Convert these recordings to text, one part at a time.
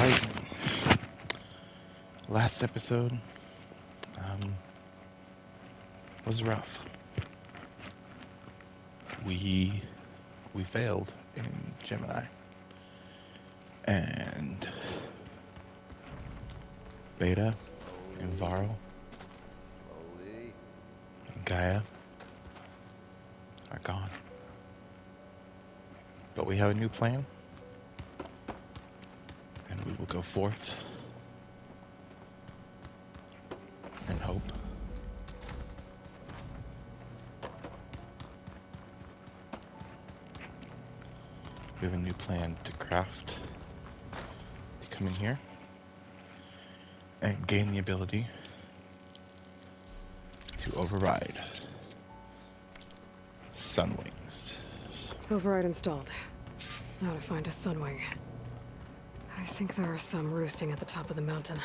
Horizon. Last episode um, was rough. We we failed in Gemini, and Beta and Slowly, Varl slowly. and Gaia are gone. But we have a new plan, and we will go forth and hope. We have a new plan to craft to come in here and gain the ability to override Sunwings. Override installed. Now to find a sunwing. I think there are some roosting at the top of the mountain.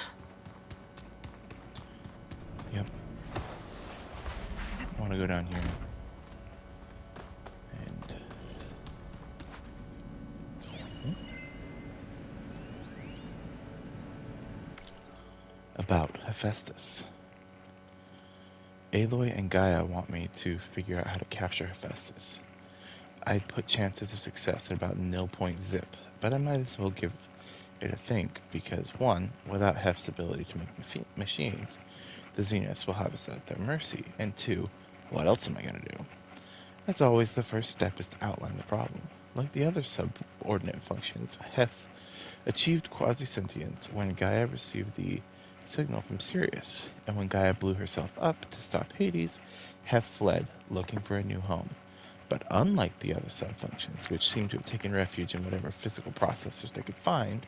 Yep. I want to go down here and about Hephaestus. Aloy and Gaia want me to figure out how to capture Hephaestus. I'd put chances of success at about nil point zip, but I might as well give it a think because 1. Without Hef's ability to make machines, the Zeniths will have us at their mercy, and 2. What else am I going to do? As always, the first step is to outline the problem. Like the other subordinate functions, Hef achieved quasi-sentience when Gaia received the signal from Sirius, and when Gaia blew herself up to stop Hades, Hef fled, looking for a new home. But unlike the other sub-functions, which seem to have taken refuge in whatever physical processors they could find,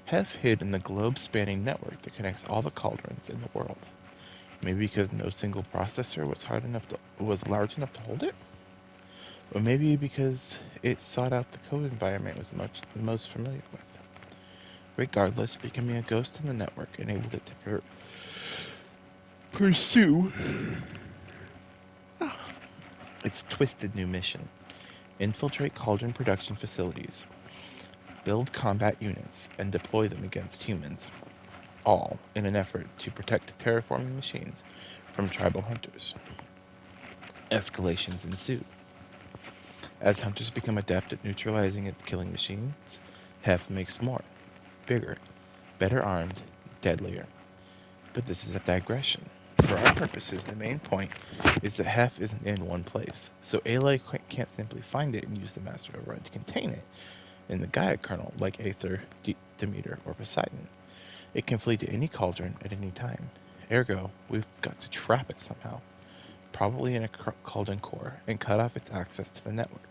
Hef hid in the globe-spanning network that connects all the cauldrons in the world. Maybe because no single processor was large enough to hold it? Or maybe because it sought out the code environment it was most familiar with. Regardless, becoming a ghost in the network enabled it to pursue its twisted new mission. Infiltrate Cauldron production facilities, build combat units, and deploy them against humans, all in an effort to protect terraforming machines from tribal hunters. Escalations ensue. As hunters become adept at neutralizing its killing machines, Hef makes more, bigger, better armed, deadlier. But this is a digression. For our purposes, the main point is that Hef isn't in one place, so Aloy can't simply find it and use the Master Override to contain it in the Gaia kernel like Aether, Demeter, or Poseidon. It can flee to any cauldron at any time. Ergo, we've got to trap it somehow, probably in a cauldron core, and cut off its access to the network.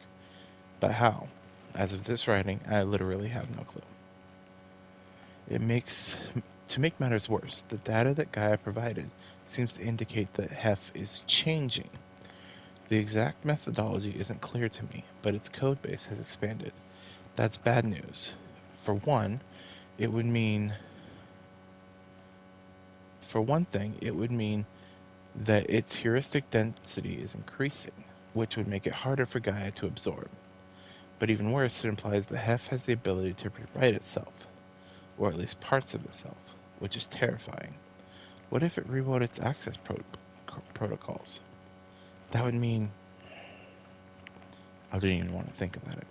But how? As of this writing, I literally have no clue. To make matters worse, the data that Gaia provided seems to indicate that Hef is changing. The exact methodology isn't clear to me, but its codebase has expanded. That's bad news. For one thing, it would mean that its heuristic density is increasing, which would make it harder for Gaia to absorb. But even worse, it implies that Hef has the ability to rewrite itself, or at least parts of itself, which is terrifying. What if it rewrote its access protocols? That would mean... I didn't even want to think about it.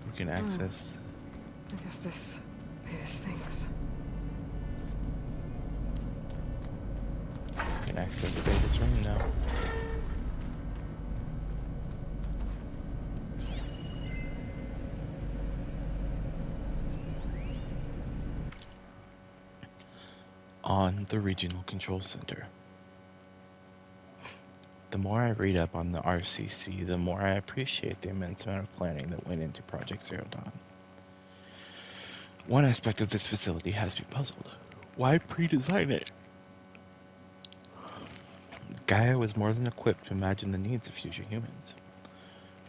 We can access... I guess this is things. We can access Beta's room now. On the Regional Control Center. The more I read up on the RCC, the more I appreciate the immense amount of planning that went into Project Zero Dawn. One aspect of this facility has me puzzled. Why pre-design it? Gaia was more than equipped to imagine the needs of future humans.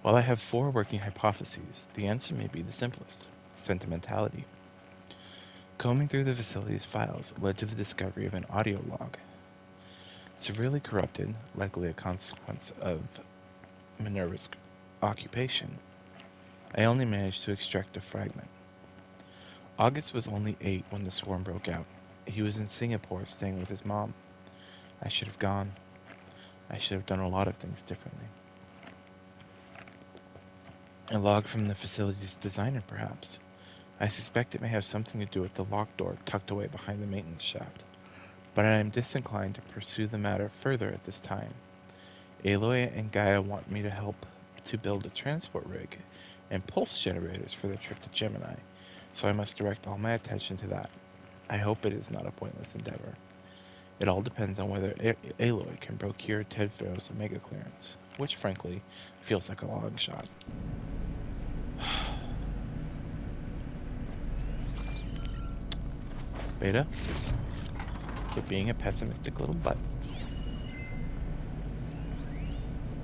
While I have 4 working hypotheses, the answer may be the simplest: sentimentality. Combing through the facility's files led to the discovery of an audio log. Severely corrupted, likely a consequence of Minerva's occupation, I only managed to extract a fragment. August was only 8 when the swarm broke out. He was in Singapore staying with his mom. I should have gone. I should have done a lot of things differently. A log from the facility's designer, perhaps. I suspect it may have something to do with the locked door tucked away behind the maintenance shaft, but I am disinclined to pursue the matter further at this time. Aloy and Gaia want me to help to build a transport rig and pulse generators for their trip to Gemini, so I must direct all my attention to that. I hope it is not a pointless endeavor. It all depends on whether Aloy can procure Ted Farrow's Omega clearance, which frankly feels like a long shot. Beta, quit being a pessimistic little butt.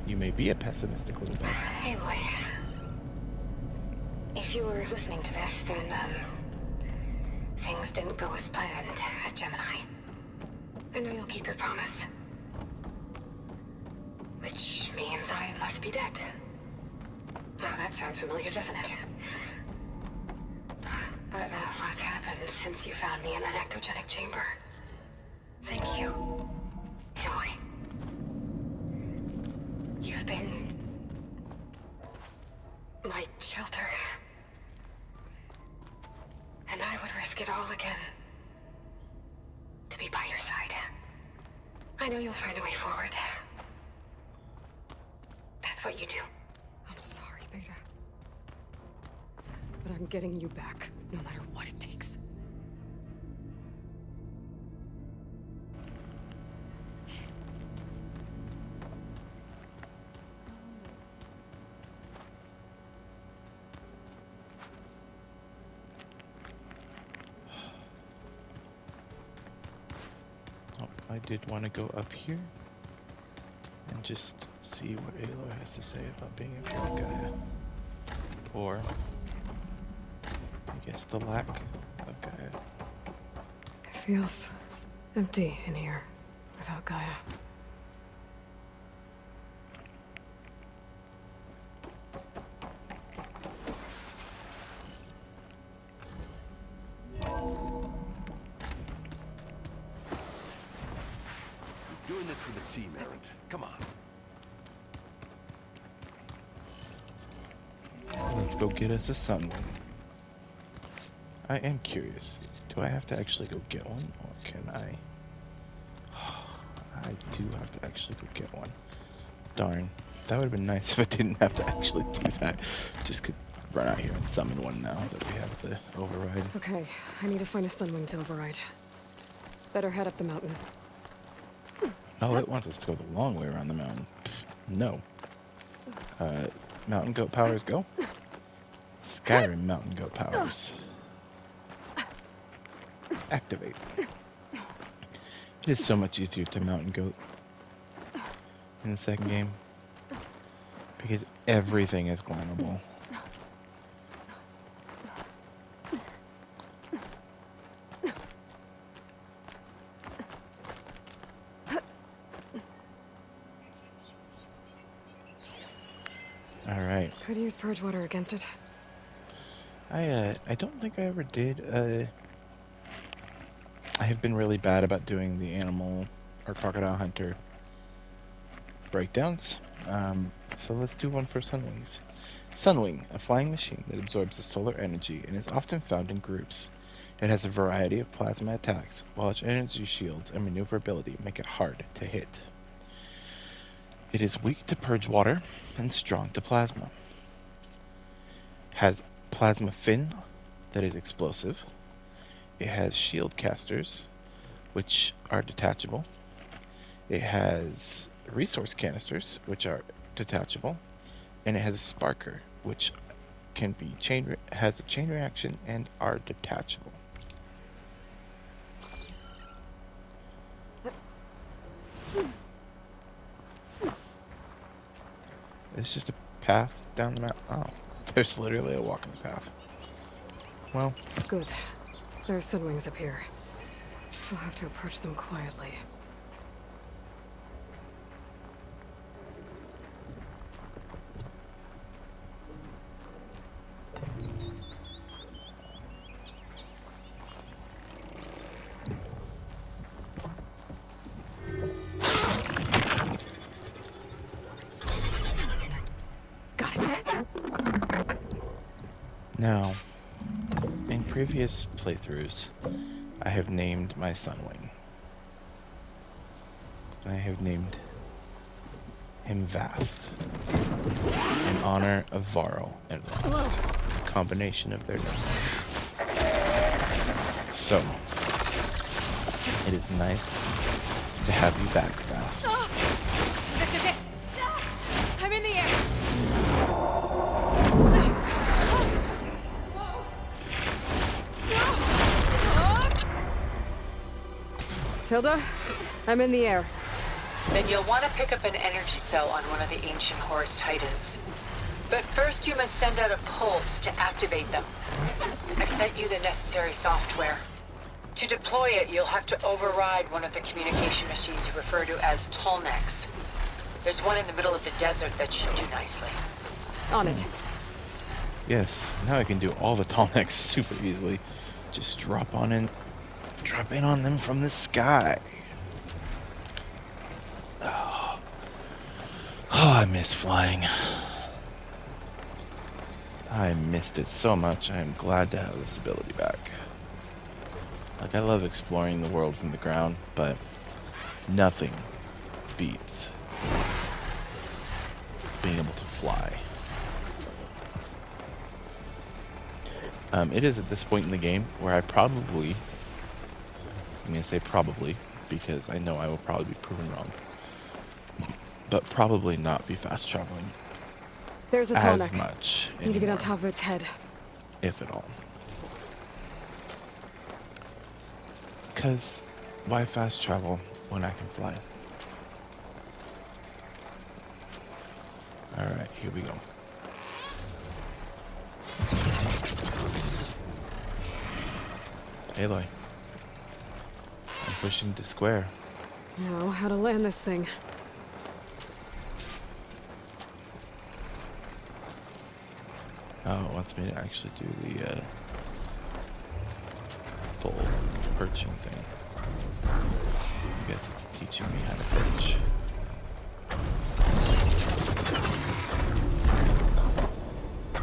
You may be a pessimistic little butt. Aloy. If you were listening to this, then, things didn't go as planned at Gemini. I know you'll keep your promise. Which means I must be dead. Well, that sounds familiar, doesn't it? But a lot's happened since you found me in that ectogenic chamber. Thank you, Aloy. You've been my shelter. And I would risk it all again to be by your side. I know you'll find a way forward. That's what you do. I'm sorry, Beta. But I'm getting you back, no matter what it takes. Oh, I did want to go up here and just see what Aloy has to say about being a pure Gaia. Or, I guess, the lack of Gaia. It feels empty in here without Gaia. Doing this for the team, Errant. Come on. Let's go get us a Sunwing. I am curious. Do I have to actually go get one, or can I? I do have to actually go get one. Darn. That would have been nice if I didn't have to actually do that. Just could run out here and summon one now that we have the override. Okay, I need to find a Sunwing to override. Better head up the mountain. Oh, it wants us to go the long way around the mountain. Pfft, no. Mountain goat powers go. Skyrim mountain goat powers. Activate. It is so much easier to mountain goat in the second game because everything is climbable. Alright. Could use purge water against it. I don't think I ever did. I have been really bad about doing the animal or crocodile hunter breakdowns. So let's do one for Sunwings. Sunwing, a flying machine that absorbs the solar energy and is often found in groups. It has a variety of plasma attacks, while its energy shields and maneuverability make it hard to hit. It is weak to purge water and strong to plasma. Has plasma fin that is explosive. It has shield casters, which are detachable. It has resource canisters, which are detachable, and it has a sparker, which can be has a chain reaction and are detachable. It's just a path down the mountain. Oh, there's literally a walking path. Well, Good. There are sunwings up here. We'll have to approach them quietly. Got it. now, in previous playthroughs, I have named my Sunwing. I have named him Vast, in honor of Varl and Ross, a combination of their names. So, it is nice to have you back, Vast. This is it. I'm in the air. Tilda, I'm in the air. Then you'll want to pick up an energy cell on one of the ancient Horus Titans. But first you must send out a pulse to activate them. I've sent you the necessary software. To deploy it, you'll have to override one of the communication machines you refer to as Tolnecs. There's one in the middle of the desert that should do nicely. On it. Yes, now I can do all the Tallnecks super easily. Just drop in on them from the sky. Oh, I miss flying. I missed it so much. I am glad to have this ability back. Like, I love exploring the world from the ground, but nothing beats being able to fly. It is at this point in the game where I'm going to say probably, because I know I will probably be proven wrong, but probably not be fast traveling There's a as Tallneck. much Need to get anymore, on top of its head. if at all. Because why fast travel when I can fly? Alright, here we go. Aloy. I'm pushing to square. Now, how to land this thing. Oh, it wants me to actually do the full perching thing. I guess it's teaching me how to perch.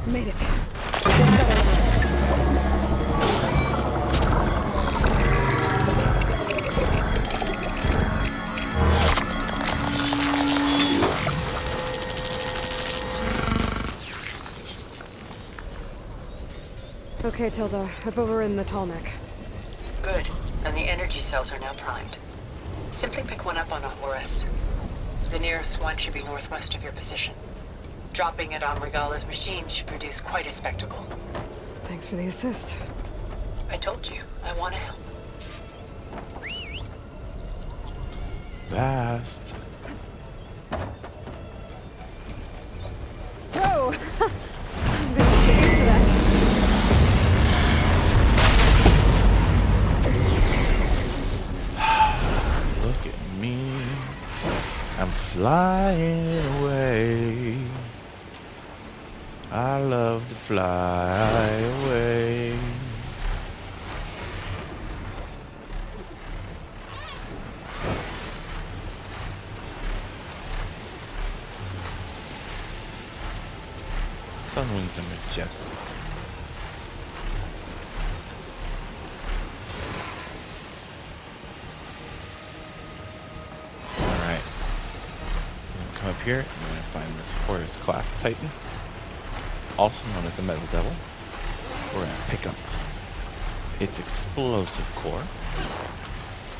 Made it. Okay, Tilda. I've overridden the Tallneck. Good. And the energy cells are now primed. Simply pick one up on a Horus. The nearest one should be northwest of your position. Dropping it on Regalla's machine should produce quite a spectacle. Thanks for the assist. I told you, I want to help. Fast. Whoa! I'm gonna get used to that. Look at me. I'm flying away. I love to fly away. Sunwings are majestic. Alright. Come up here, I'm going to find this Horus class Titan, also known as a Metal Devil. We're going to pick up its explosive core,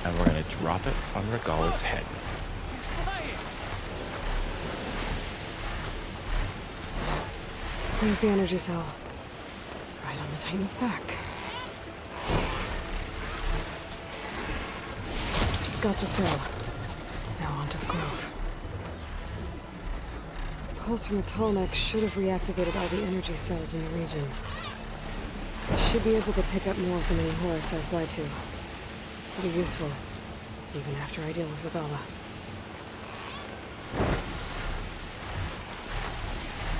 and we're going to drop it on Regalla's head. There's the energy cell. Right on the Titan's back. Got the cell. Now onto the grove. pulse from the tallneck should have reactivated all the energy cells in the region. I should be able to pick up more from any horse I fly to. Pretty useful, even after I deal with Regalla.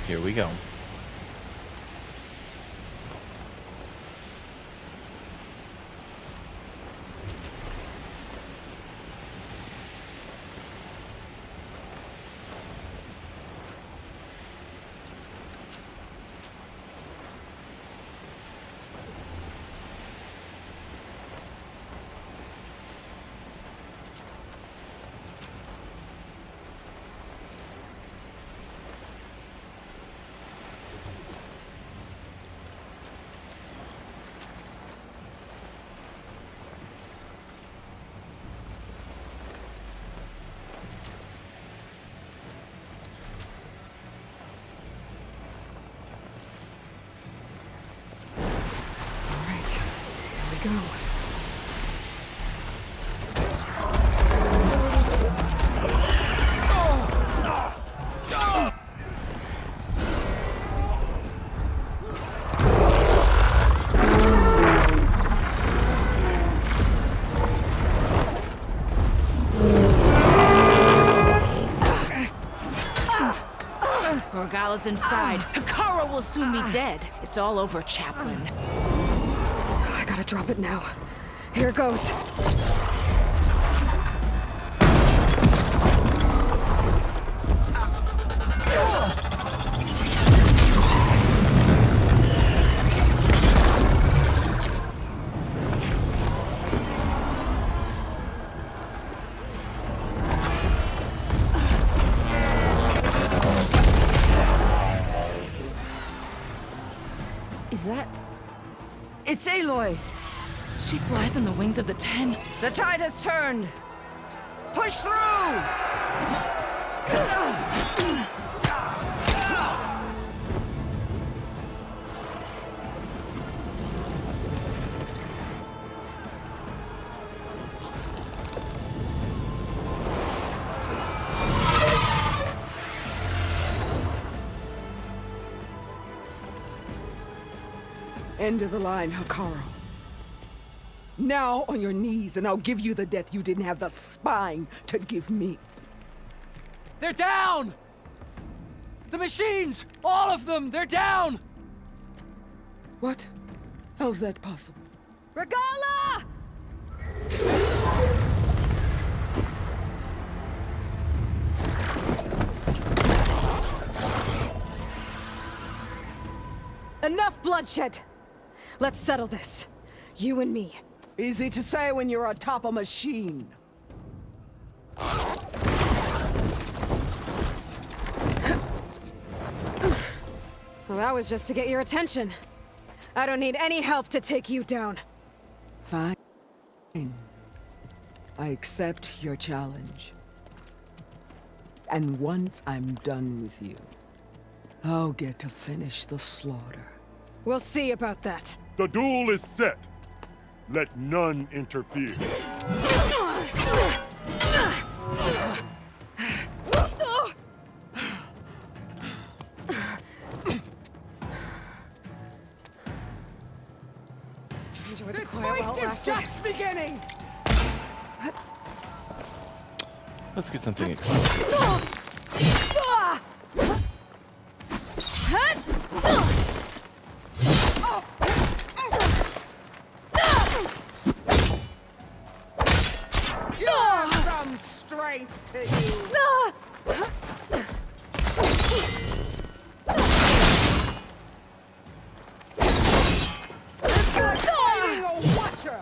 Here we go. Go. Regalla's inside. Hikara will soon be dead. It's all over, Chaplain. I gotta drop it now. Here goes. Is that... It's Aloy! She flies on the wings of the 10. The tide has turned! Push through! End of the line, Hikara. Now on your knees, and I'll give you the death you didn't have the spine to give me. They're down! The machines! All of them! They're down! What? How's that possible? Regalla! Enough bloodshed! Let's settle this. You and me. Easy to say when you're atop a machine. Well, that was just to get your attention. I don't need any help to take you down. Fine. I accept your challenge. And once I'm done with you, I'll get to finish the slaughter. We'll see about that. The duel is set. Let none interfere. Enjoy the This quiet while it fight is lasted. just beginning! Let's get something. Some strength to you! Fighting a watcher!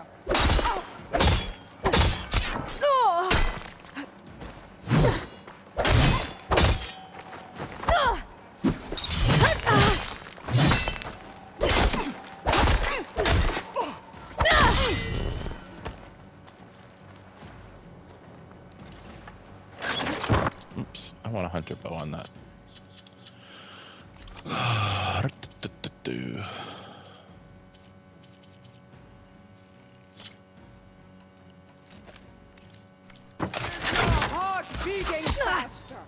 Oops, I want a hunter bow on that. Heart beating faster!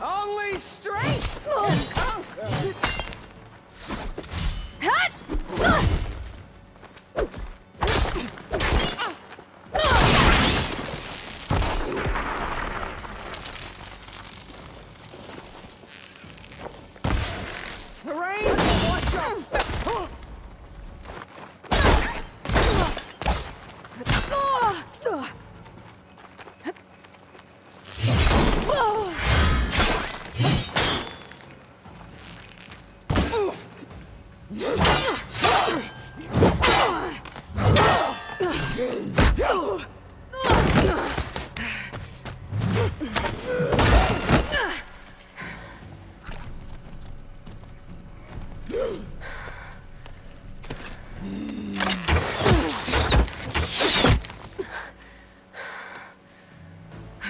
Only strength can conquer. The rain will wash your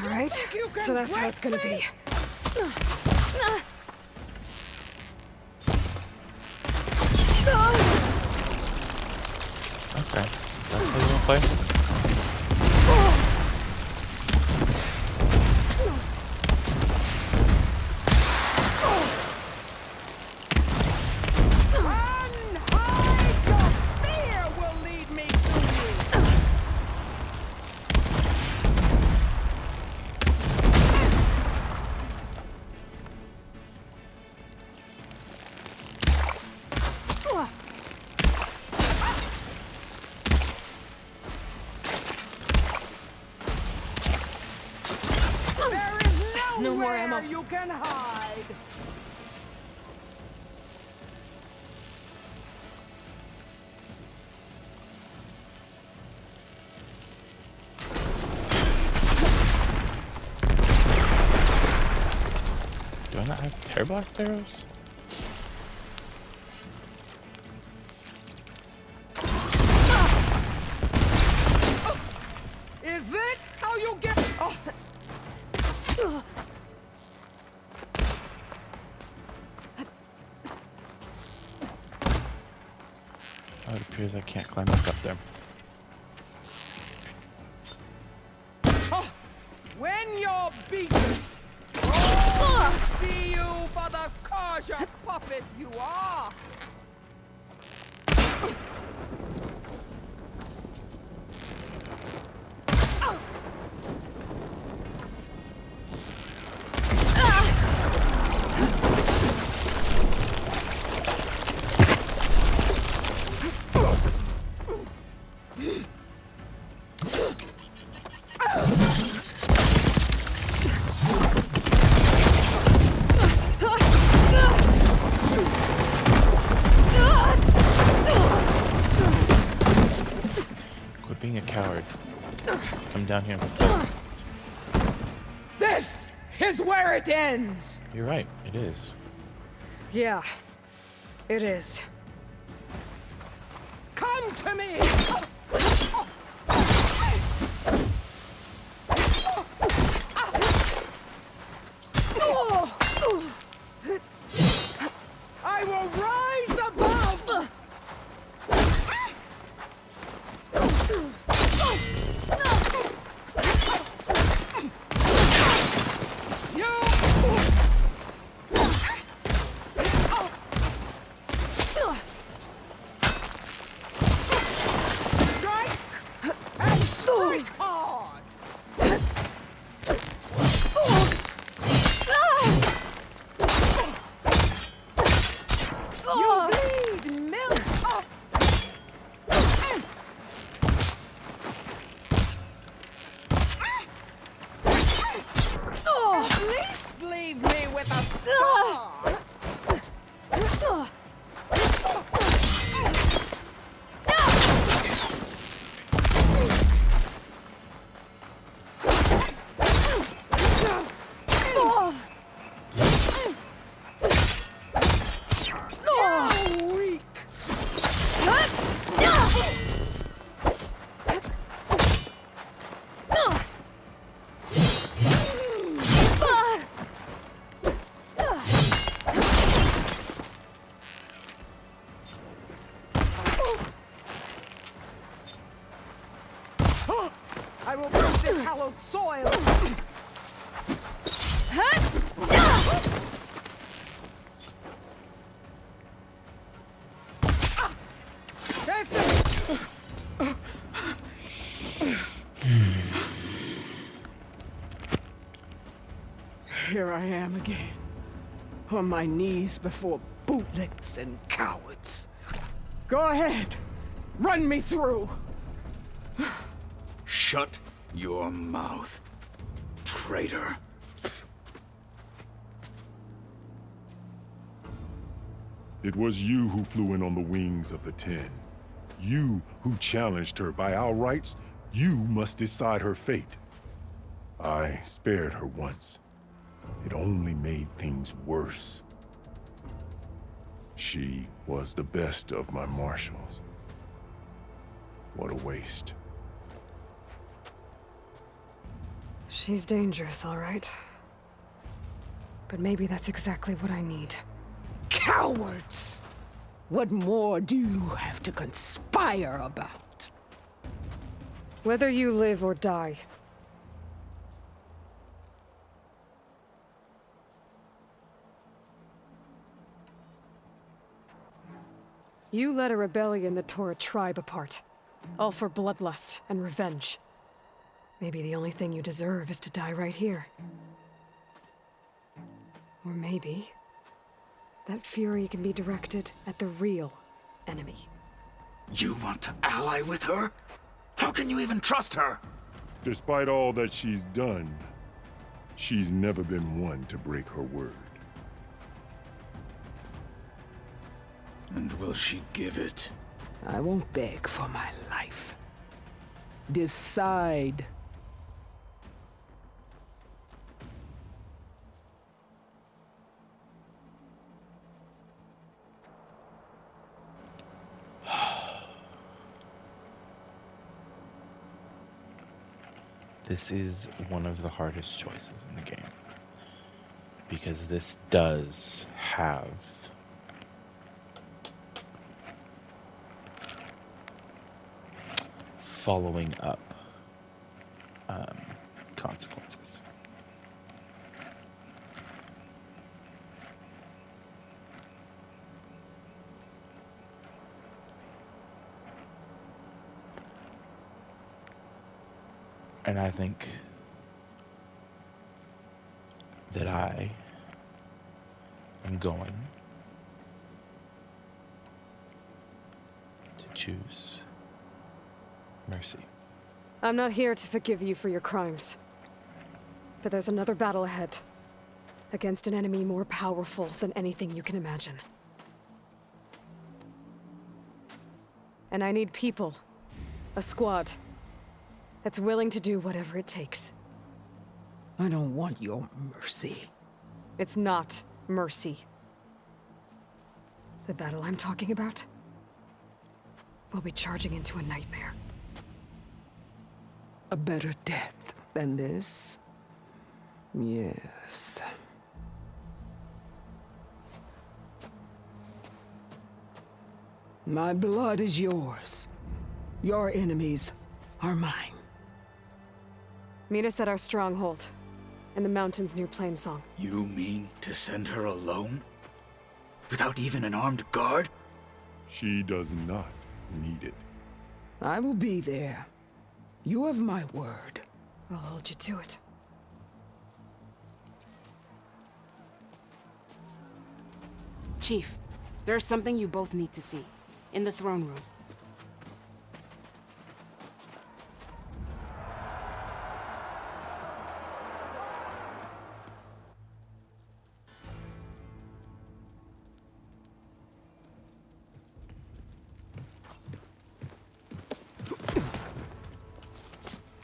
All right, so that's how it's gonna be. Okay, that's how you wanna play? unhide your fear will lead me to you. There is No more nowhere ammo. you can hide. Do I not have tear blast arrows? Is this how you get? Oh. Oh, it appears I can't climb back up there. Oh, when you're beaten, oh, see you for the Karja puppet you are. Quit being a coward. Come down here and fight. This is where it ends. You're right, it is. Yeah, it is. Come to me. I will rise above. Strike and strike hard. You bleed milk. At least leave me with a scar. So weak. Here I am again. On my knees before bootlicks and cowards. Go ahead. Run me through. Shut your mouth, traitor. It was you who flew in on the wings of the Ten. You who challenged her. By our rights, you must decide her fate. I spared her once. It only made things worse. She was the best of my marshals. What a waste. She's dangerous, all right. But maybe that's exactly what I need. Cowards! What more do you have to conspire about? Whether you live or die. You led a rebellion that tore a tribe apart. All for bloodlust and revenge. Maybe the only thing you deserve is to die right here. Or maybe that fury can be directed at the real enemy. You want to ally with her? How can you even trust her? Despite all that she's done, she's never been one to break her word. And will she give it? I won't beg for my life. Decide. This is one of the hardest choices in the game. Because this does have following up consequences. And I think that I am going to choose mercy. I'm not here to forgive you for your crimes. But there's another battle ahead. Against an enemy more powerful than anything you can imagine. And I need people. A squad. That's willing to do whatever it takes. I don't want your mercy. It's not mercy. The battle I'm talking about will be charging into a nightmare. A better death than this? Yes. My blood is yours. Your enemies are mine. Meet us at our stronghold, in the mountains near Plainsong. You mean to send her alone? Without even an armed guard? She does not need it. I will be there. You have my word. I'll hold you to it. Chief, there's something you both need to see. In the throne room.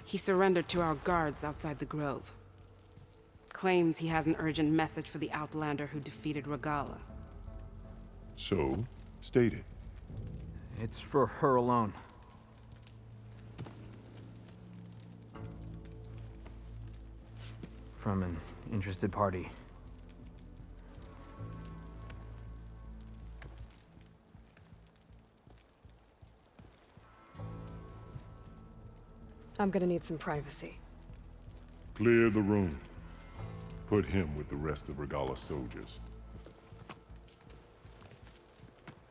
He surrendered to our guards outside the grove. Claims he has an urgent message for the Outlander who defeated Regalla. So, state it. It's for her alone. From an interested party. I'm gonna need some privacy. Clear the room. Put him with the rest of Regalla's soldiers.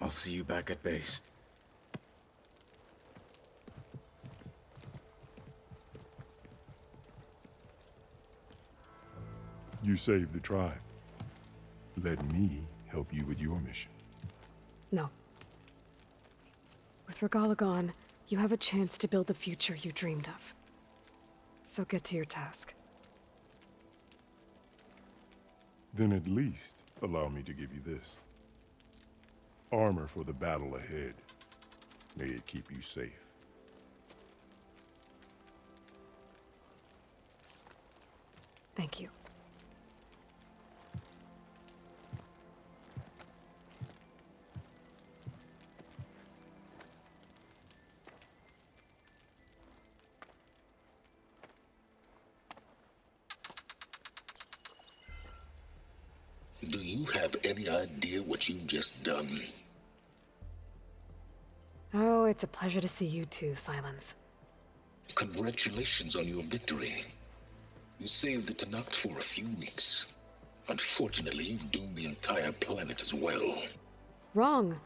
I'll see you back at base. You saved the tribe. Let me help you with your mission. No. With Regalla gone, you have a chance to build the future you dreamed of. So get to your task. Then at least allow me to give you this. Armor for the battle ahead. May it keep you safe. Thank you. Do you have any idea what you've just done? Oh, it's a pleasure to see you too, Silence. Congratulations on your victory. You saved the Tenakth for a few weeks. Unfortunately, you've doomed the entire planet as well. Wrong.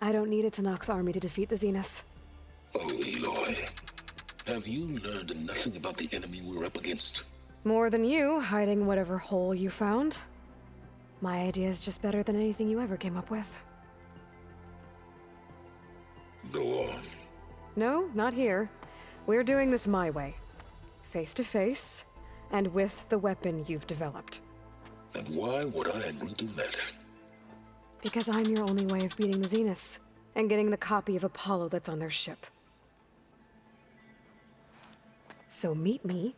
I don't need a Tenakth army to defeat the Zeniths. Oh, Aloy. Have you learned nothing about the enemy we're up against? More than you, hiding whatever hole you found. My idea is just better than anything you ever came up with. Go on. No, not here. We're doing this my way. Face to face, and with the weapon you've developed. And why would I agree to that? Because I'm your only way of beating the Zeniths, and getting the copy of Apollo that's on their ship. So meet me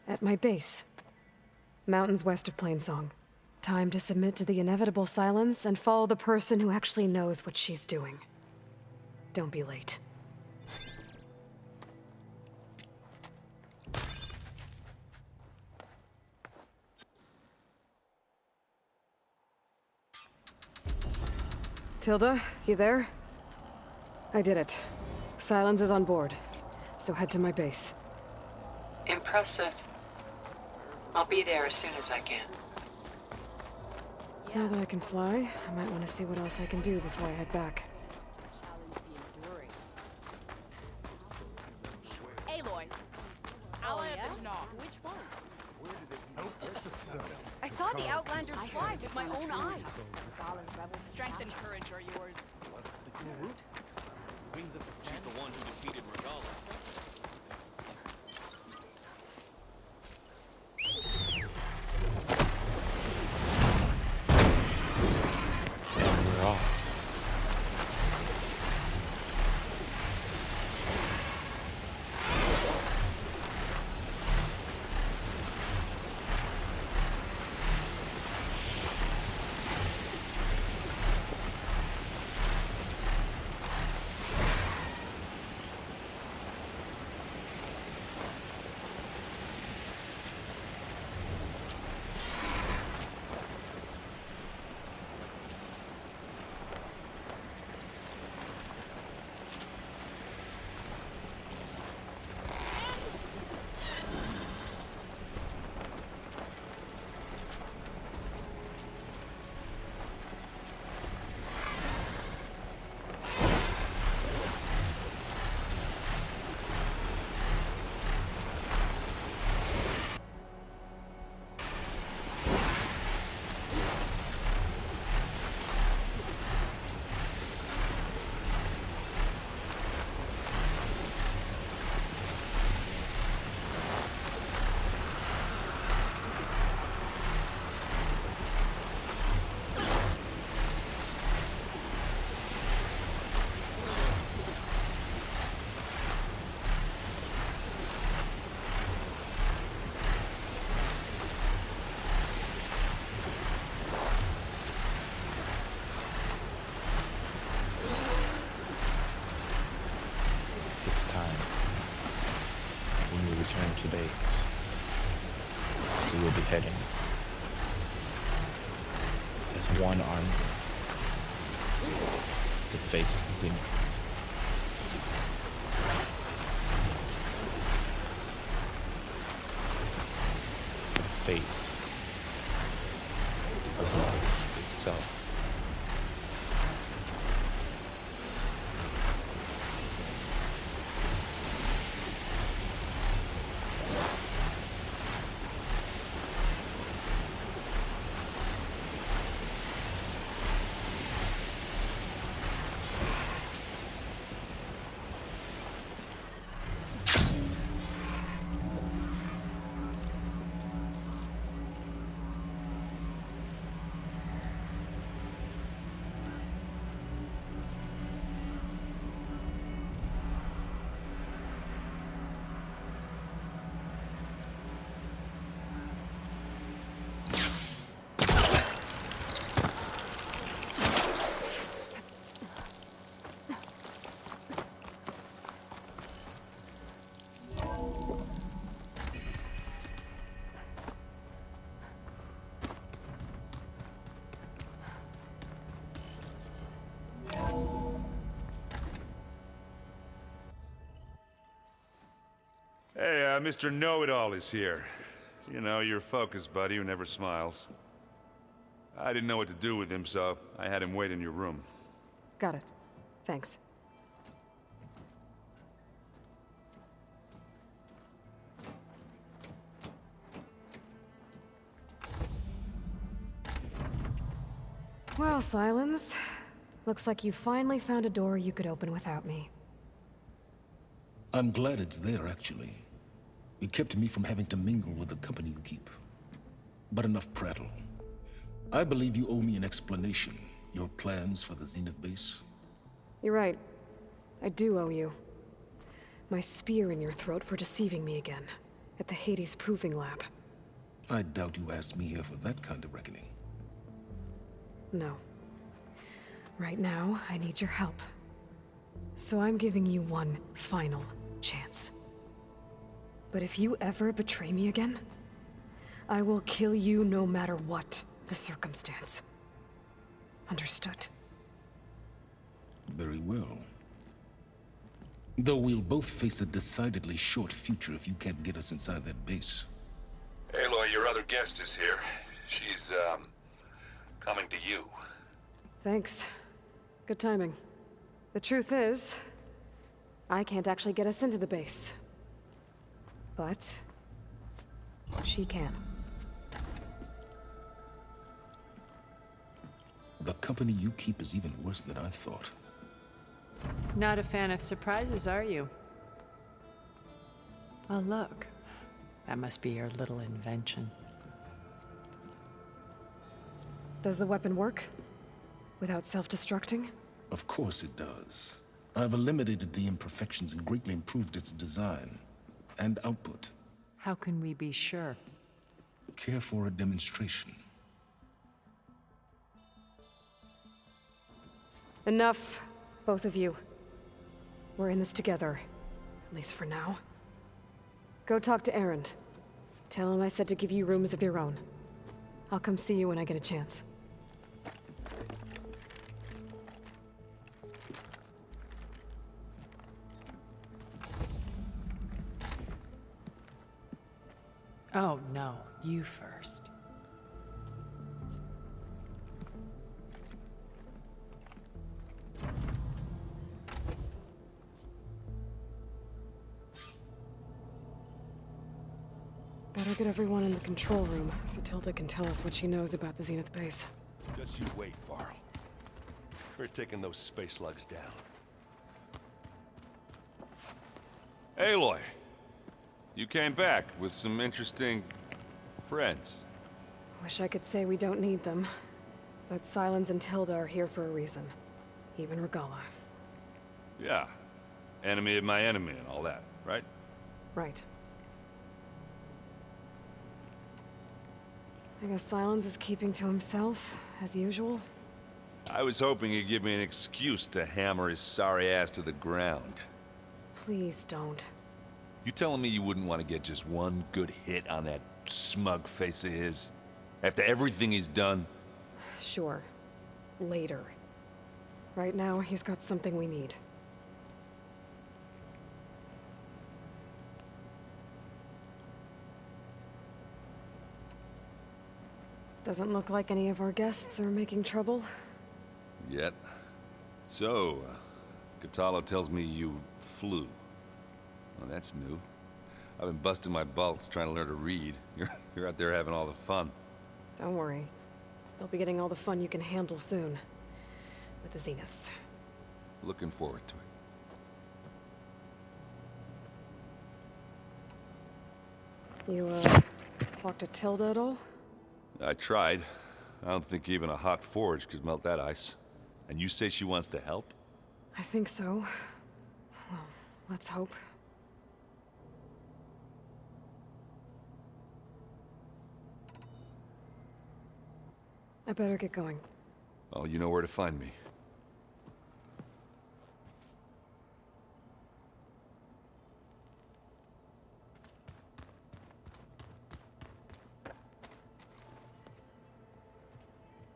at my base. Mountains west of Plainsong. Time to submit to the inevitable silence and follow the person who actually knows what she's doing. Don't be late. Tilda, you there? I did it. Silence is on board, so head to my base. Impressive. I'll be there as soon as I can. Now that I can fly, I might want to see what else I can do before I head back. Aloy. Aloy of the Tenakth. Which one? I saw the Outlanders fly with my own eyes. Strength and courage are yours. She's the one who defeated Regalla. And we're off. Return to base. We will be heading as one army to face the Zeniths. For the fate of life itself. Mr. Know-It-All is here. You know, your focus buddy who never smiles. I didn't know what to do with him, so I had him wait in your room. Got it. Thanks. Well, Silence. Looks like you finally found a door you could open without me. I'm glad it's there, actually. It kept me from having to mingle with the company you keep. But enough prattle. I believe you owe me an explanation. Your plans for the Zenith base? You're right. I do owe you. My spear in your throat for deceiving me again. At the Hades Proving Lab. I doubt you asked me here for that kind of reckoning. No. Right now, I need your help. So I'm giving you one final chance. But if you ever betray me again, I will kill you no matter what the circumstance. Understood? Very well. Though we'll both face a decidedly short future if you can't get us inside that base. Aloy, your other guest is here. She's, coming to you. Thanks. Good timing. The truth is, I can't actually get us into the base. But she can. The company you keep is even worse than I thought. Not a fan of surprises, are you? Oh, look. That must be your little invention. Does the weapon work? Without self-destructing? Of course it does. I've eliminated the imperfections and greatly improved its design and output. How can we be sure? Care for a demonstration? Enough, both of you. We're in this together, at least for now. Go talk to Erend. Tell him I said to give you rooms of your own. I'll come see you when I get a chance. Oh, no. You first. Better get everyone in the control room, so Tilda can tell us what she knows about the Zenith base. Just you wait, Varl. We're taking those space slugs down. Aloy, you came back with some interesting friends. Wish I could say we don't need them, but Silence and Tilda are here for a reason. Even Regalla. Yeah. Enemy of my enemy and all that, right? Right. I guess Silence is keeping to himself, as usual. I was hoping he'd give me an excuse to hammer his sorry ass to the ground. Please don't. You telling me you wouldn't want to get just one good hit on that smug face of his? After everything he's done? Sure. Later. Right now, he's got something we need. Doesn't look like any of our guests are making trouble. Yet. So, Katalo tells me you flew. Well, that's new. I've been busting my balls trying to learn to read. You're out there having all the fun. Don't worry. You'll be getting all the fun you can handle soon. With the Zeniths. Looking forward to it. You, talk to Tilda at all? I tried. I don't think even a hot forge could melt that ice. And you say she wants to help? I think so. Well, let's hope. I better get going. Well, you know where to find me.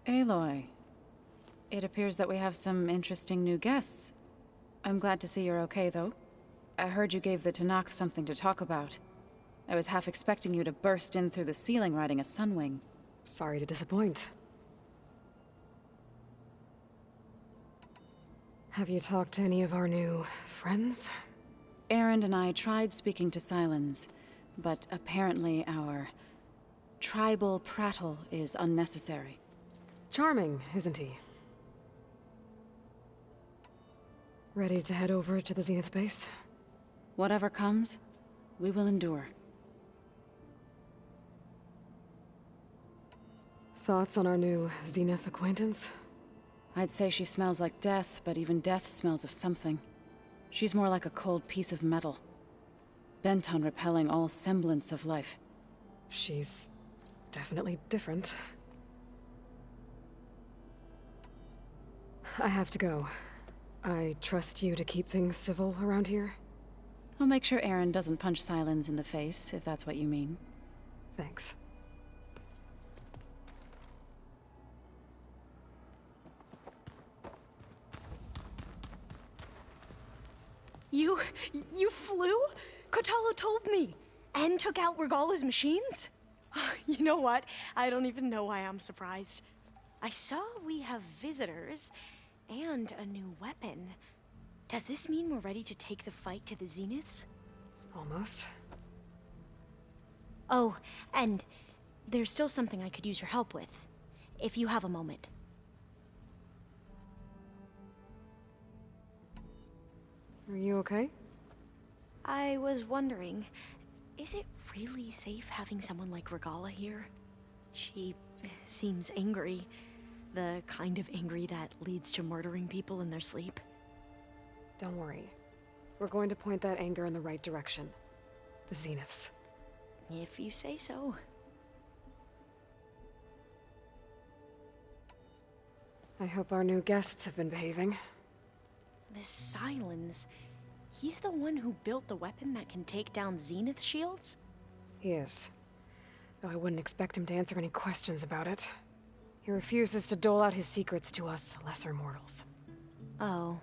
Aloy. It appears that we have some interesting new guests. I'm glad to see you're okay, though. I heard you gave the Tenakth something to talk about. I was half expecting you to burst in through the ceiling riding a sunwing. Sorry to disappoint. Have you talked to any of our new friends? Erend and I tried speaking to Sylens, but apparently our tribal prattle is unnecessary. Charming, isn't he? Ready to head over to the Zenith base? Whatever comes, we will endure. Thoughts on our new Zenith acquaintance? I'd say she smells like death, but even death smells of something. She's more like a cold piece of metal, bent on repelling all semblance of life. She's definitely different. I have to go. I trust you to keep things civil around here? I'll make sure Erend doesn't punch Sylens in the face, if that's what you mean. Thanks. You flew? Kotalo told me. And took out Regalla's machines? You know what? I don't even know why I'm surprised. I saw we have visitors and a new weapon. Does this mean we're ready to take the fight to the Zeniths? Almost. Oh, and there's still something I could use your help with, if you have a moment. Are you okay? I was wondering, is it really safe having someone like Regalla here? She seems angry. The kind of angry that leads to murdering people in their sleep. Don't worry. We're going to point that anger in the right direction. The Zeniths. If you say so. I hope our new guests have been behaving. This Sylens, he's the one who built the weapon that can take down Zenith shields? He is. Though I wouldn't expect him to answer any questions about it. He refuses to dole out his secrets to us lesser mortals. Oh.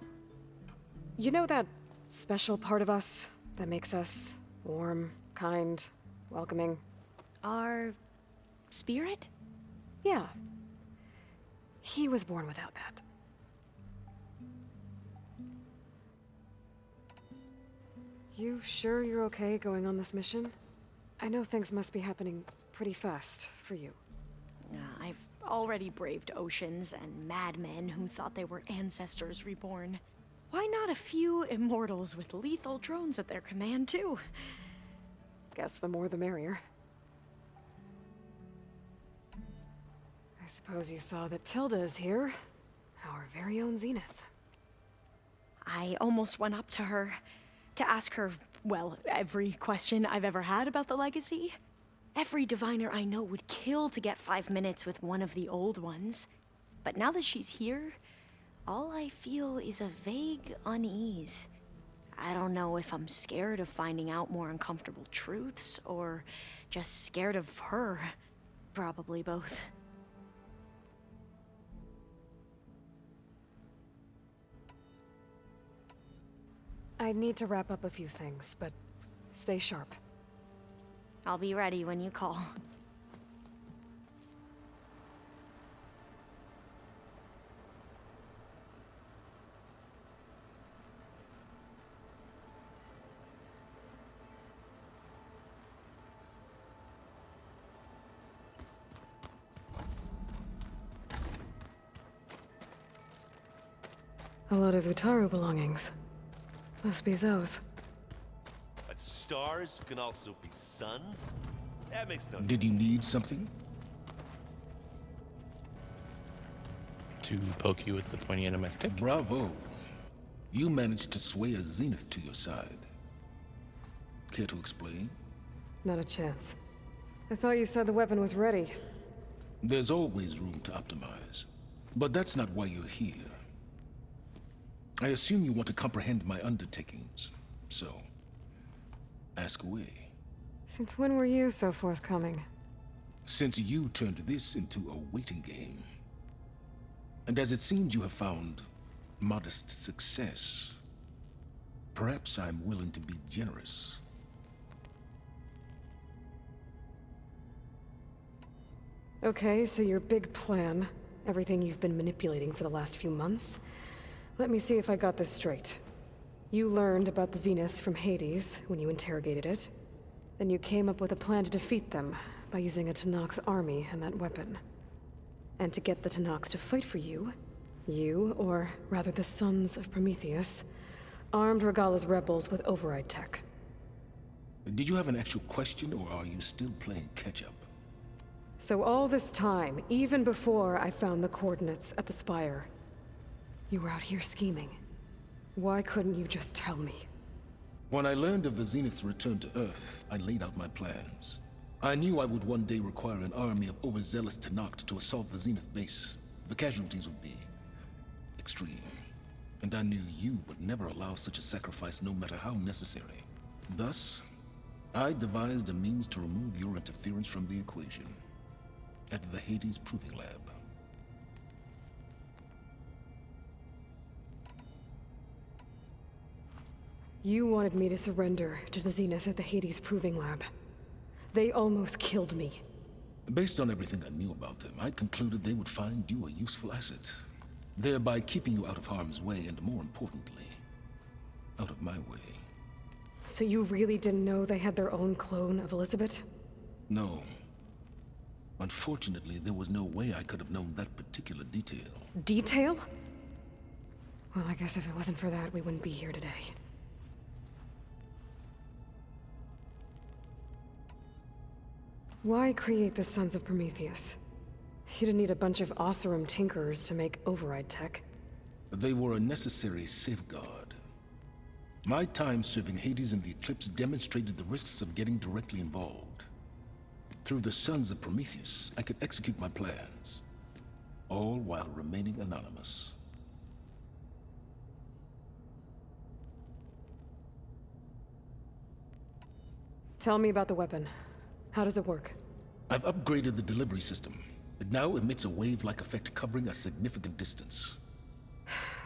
You know that special part of us that makes us warm, kind, welcoming? Our spirit? Yeah. He was born without that. You sure you're okay going on this mission? I know things must be happening pretty fast for you. I've already braved oceans and madmen who thought they were ancestors reborn. Why not a few immortals with lethal drones at their command, too? Guess the more the merrier. I suppose you saw that Tilda is here. Our very own Zenith. I almost went up to her to ask her, well, every question I've ever had about the legacy. Every diviner I know would kill to get 5 minutes with one of the old ones. But now that she's here, all I feel is a vague unease. I don't know if I'm scared of finding out more uncomfortable truths, or just scared of her. Probably both. I need to wrap up a few things, but stay sharp. I'll be ready when you call. A lot of Utaru belongings. Must be Zoe's. But stars can also be suns? That makes no sense. Did you need something? To poke you with the pointy end of my stick? Bravo. You managed to sway a Zenith to your side. Care to explain? Not a chance. I thought you said the weapon was ready. There's always room to optimize. But that's not why you're here. I assume you want to comprehend my undertakings. So, ask away. Since when were you so forthcoming? Since you turned this into a waiting game. And as it seems you have found modest success, perhaps I'm willing to be generous. Okay, so your big plan, everything you've been manipulating for the last few months. Let me see if I got this straight. You learned about the Zeniths from Hades when you interrogated it. Then you came up with a plan to defeat them by using a Tenakth army and that weapon. And to get the Tenakth to fight for you, or rather the Sons of Prometheus, armed Regalla's rebels with override tech. Did you have an actual question, or are you still playing catch-up? So all this time, even before I found the coordinates at the Spire, you were out here scheming. Why couldn't you just tell me? When I learned of the Zenith's return to Earth, I laid out my plans. I knew I would one day require an army of overzealous Tenakth to assault the Zenith base. The casualties would be extreme. And I knew you would never allow such a sacrifice, no matter how necessary. Thus, I devised a means to remove your interference from the equation. At the Hades Proving Lab. You wanted me to surrender to the Zeniths at the Hades Proving Lab. They almost killed me. Based on everything I knew about them, I concluded they would find you a useful asset, thereby keeping you out of harm's way and, more importantly, out of my way. So you really didn't know they had their own clone of Elizabeth? No. Unfortunately, there was no way I could have known that particular detail. Detail? Well, I guess if it wasn't for that, we wouldn't be here today. Why create the Sons of Prometheus? You didn't need a bunch of Oseram tinkerers to make override tech. They were a necessary safeguard. My time serving Hades and the Eclipse demonstrated the risks of getting directly involved. Through the Sons of Prometheus, I could execute my plans, all while remaining anonymous. Tell me about the weapon. How does it work? I've upgraded the delivery system. It now emits a wave-like effect covering a significant distance.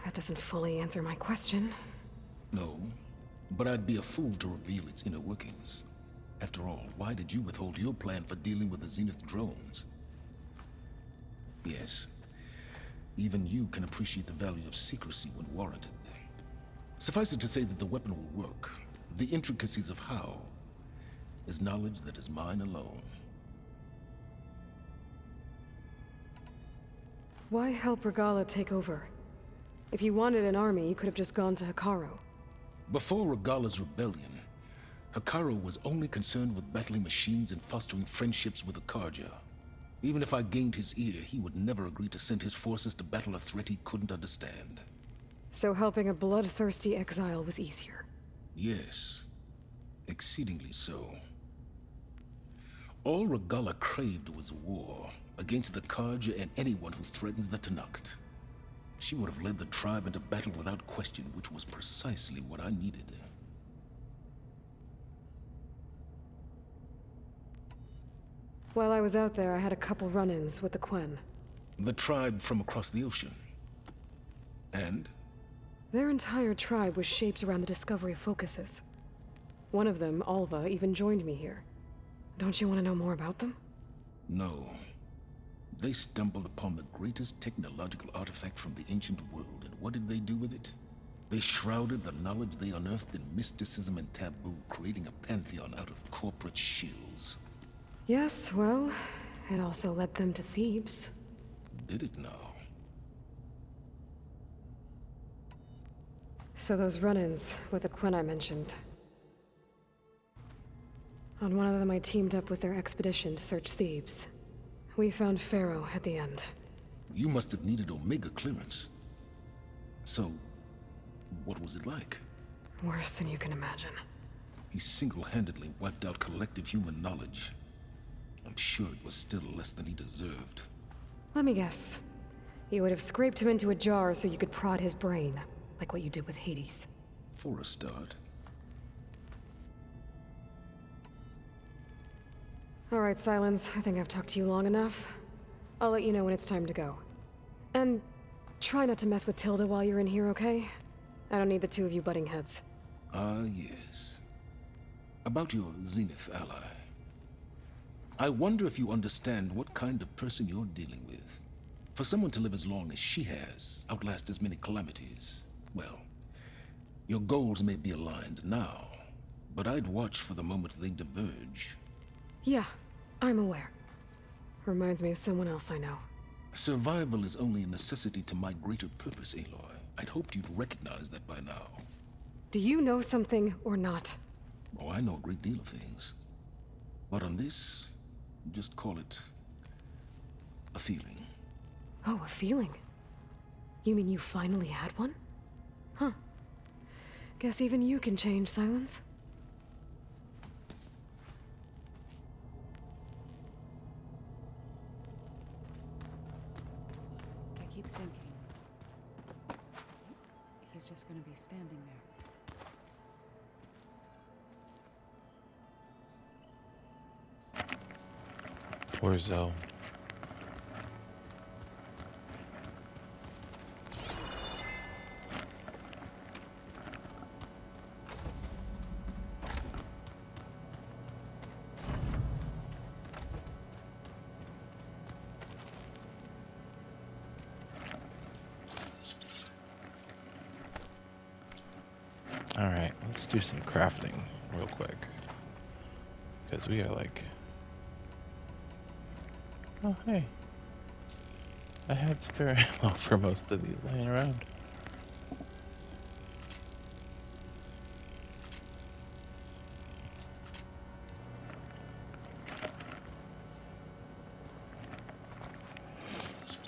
That doesn't fully answer my question. No, but I'd be a fool to reveal its inner workings. After all, why did you withhold your plan for dealing with the Zenith drones? Yes, even you can appreciate the value of secrecy when warranted. Suffice it to say that the weapon will work. The intricacies of how is knowledge that is mine alone. Why help Regalla take over? If you wanted an army, you could have just gone to Hekarro. Before Regalla's rebellion, Hekarro was only concerned with battling machines and fostering friendships with the Karja. Even if I gained his ear, he would never agree to send his forces to battle a threat he couldn't understand. So helping a bloodthirsty exile was easier? Yes, exceedingly so. All Regalla craved was war against the Karja and anyone who threatens the Tenakth. She would have led the tribe into battle without question, which was precisely what I needed. While I was out there, I had a couple run-ins with the Quen. The tribe from across the ocean. And? Their entire tribe was shaped around the discovery of focuses. One of them, Alva, even joined me here. Don't you want to know more about them? No. They stumbled upon the greatest technological artifact from the ancient world, and what did they do with it? They shrouded the knowledge they unearthed in mysticism and taboo, creating a pantheon out of corporate shills. Yes, well, it also led them to Thebes. Did it now? So those run-ins with the Quen I mentioned. On one of them I teamed up with their expedition to search Thebes. We found Pharaoh at the end. You must have needed Omega clearance. So, what was it like? Worse than you can imagine. He single-handedly wiped out collective human knowledge. I'm sure it was still less than he deserved. Let me guess. You would have scraped him into a jar so you could prod his brain, like what you did with Hades. For a start. All right, Silence. I think I've talked to you long enough. I'll let you know when it's time to go. And try not to mess with Tilda while you're in here, okay? I don't need the two of you butting heads. Ah, yes. About your Zenith ally. I wonder if you understand what kind of person you're dealing with. For someone to live as long as she has, outlast as many calamities, well, your goals may be aligned now, but I'd watch for the moment they diverge. Yeah, I'm aware. Reminds me of someone else I know. Survival is only a necessity to my greater purpose, Aloy. I'd hoped you'd recognize that by now. Do you know something or not? Oh, I know a great deal of things. But on this, just call it a feeling. Oh, a feeling? You mean you finally had one? Huh. Guess even you can change, Silence. I keep thinking he's just gonna be standing there. Poor Zoe. Alright, let's do some crafting real quick. Because we are like... Oh, hey. I had spare ammo for most of these laying around.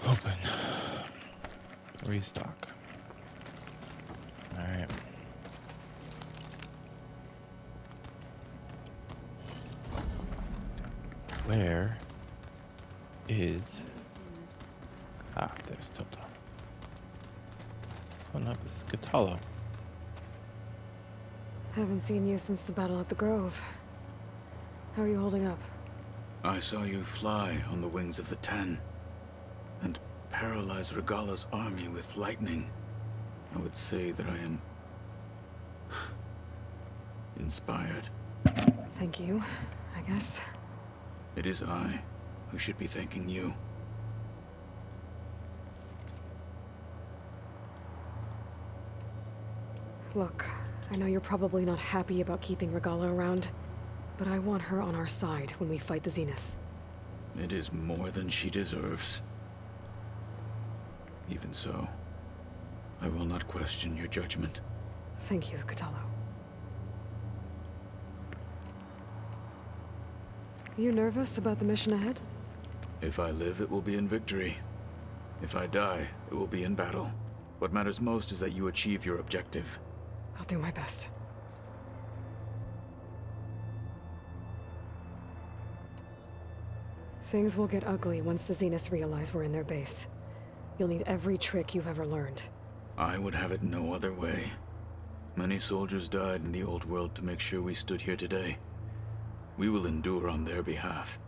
Open. Restock. Alright. Where is... Ah, there's Tilda. Oh no, this is Catalo. Haven't seen you since the battle at the Grove. How are you holding up? I saw you fly on the wings of the Ten, and paralyze Regalla's army with lightning. I would say that I am... inspired. Thank you, I guess. It is I who should be thanking you. Look, I know you're probably not happy about keeping Regalla around, but I want her on our side when we fight the Zeniths. It is more than she deserves. Even so, I will not question your judgment. Thank you, Catalo. You nervous about the mission ahead? If I live, it will be in victory. If I die, it will be in battle. What matters most is that you achieve your objective. I'll do my best. Things will get ugly once the Zeniths realize we're in their base. You'll need every trick you've ever learned. I would have it no other way. Many soldiers died in the old world to make sure we stood here today. We will endure on their behalf.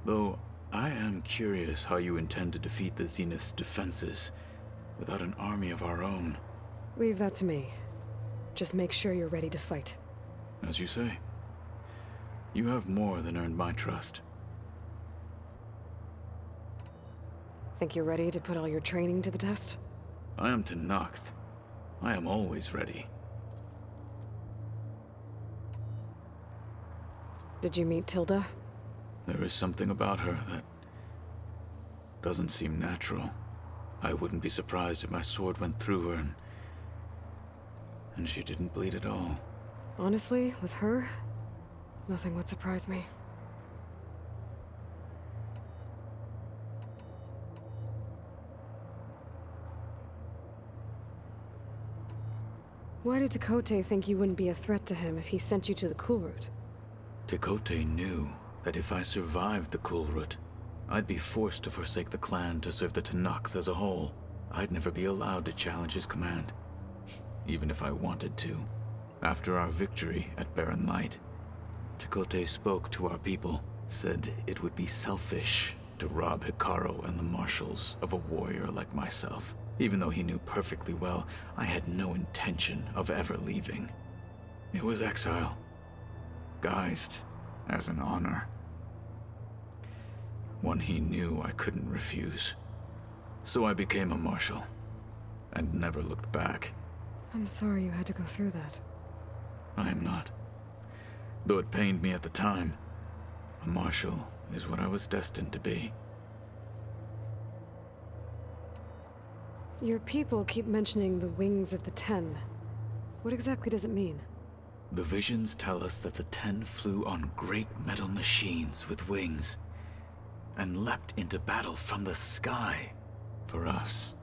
Though, I am curious how you intend to defeat the Zenith's defenses without an army of our own. Leave that to me. Just make sure you're ready to fight. As you say. You have more than earned my trust. Think you're ready to put all your training to the test? I am Tenakth. I am always ready. Did you meet Tilda? There is something about her that doesn't seem natural. I wouldn't be surprised if my sword went through her and she didn't bleed at all. Honestly, with her, nothing would surprise me. Why did Tekote think you wouldn't be a threat to him if he sent you to the Cool Route? Tekote knew that if I survived the Cool Route, I'd be forced to forsake the clan to serve the Tenakth as a whole. I'd never be allowed to challenge his command, even if I wanted to. After our victory at Barren Light, Tekote spoke to our people, said it would be selfish to rob Hikaru and the marshals of a warrior like myself, even though he knew perfectly well I had no intention of ever leaving. It was exile, guised as an honor. One he knew I couldn't refuse. So I became a marshal, and never looked back. I'm sorry you had to go through that. I am not. Though it pained me at the time, a marshal is what I was destined to be. Your people keep mentioning the wings of the Ten. What exactly does it mean? The visions tell us that the Ten flew on great metal machines with wings, and leapt into battle from the sky. For us,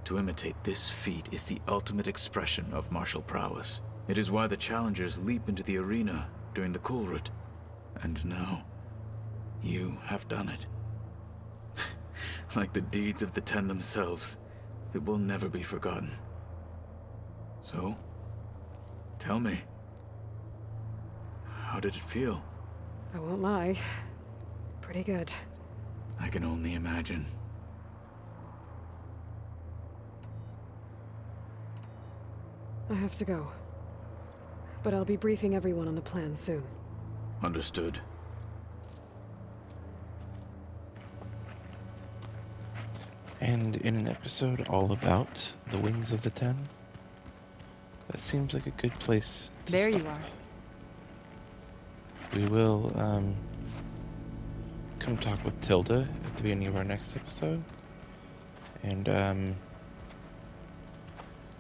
to imitate this feat is the ultimate expression of martial prowess. It is why the challengers leap into the arena during the Kulrut. And now, you have done it. Like the deeds of the Ten themselves, it will never be forgotten. So, tell me, how did it feel? I won't lie. Pretty good. I can only imagine. I have to go. But I'll be briefing everyone on the plan soon. Understood. And in an episode all about the wings of the Ten, that seems like a good place to There stop. you are. We will come talk with Tilda at the beginning of our next episode. And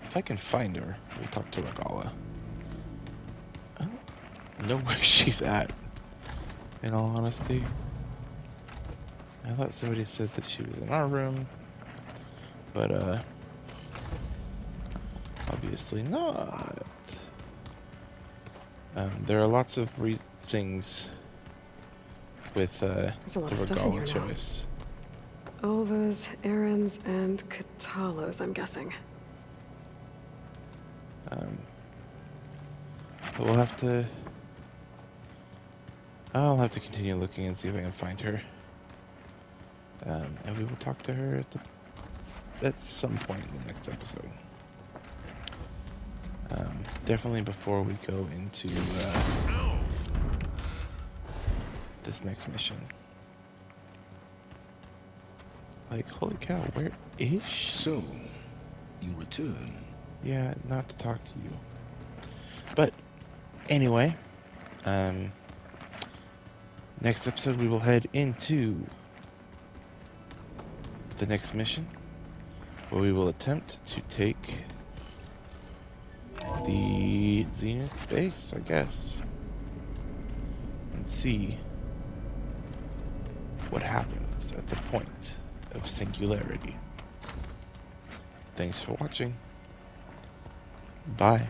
if I can find her, we'll talk to Regalla. I don't know where she's at, in all honesty. I thought somebody said that she was in our room, but obviously not. There are lots of things with the There's a lot of stuff in here now. choice. Olvas, Errands, and Katalos, I'm guessing. But we'll have to... I'll have to continue looking and see if I can find her. And we will talk to her at some point in the next episode. Definitely before we go into this next mission. Like, holy cow, where is she? So, you return. Yeah, not to talk to you. But, anyway, next episode we will head into the next mission, where we will attempt to take the Zenith base, I guess, and see what happens at the point of singularity. Thanks for watching. Bye.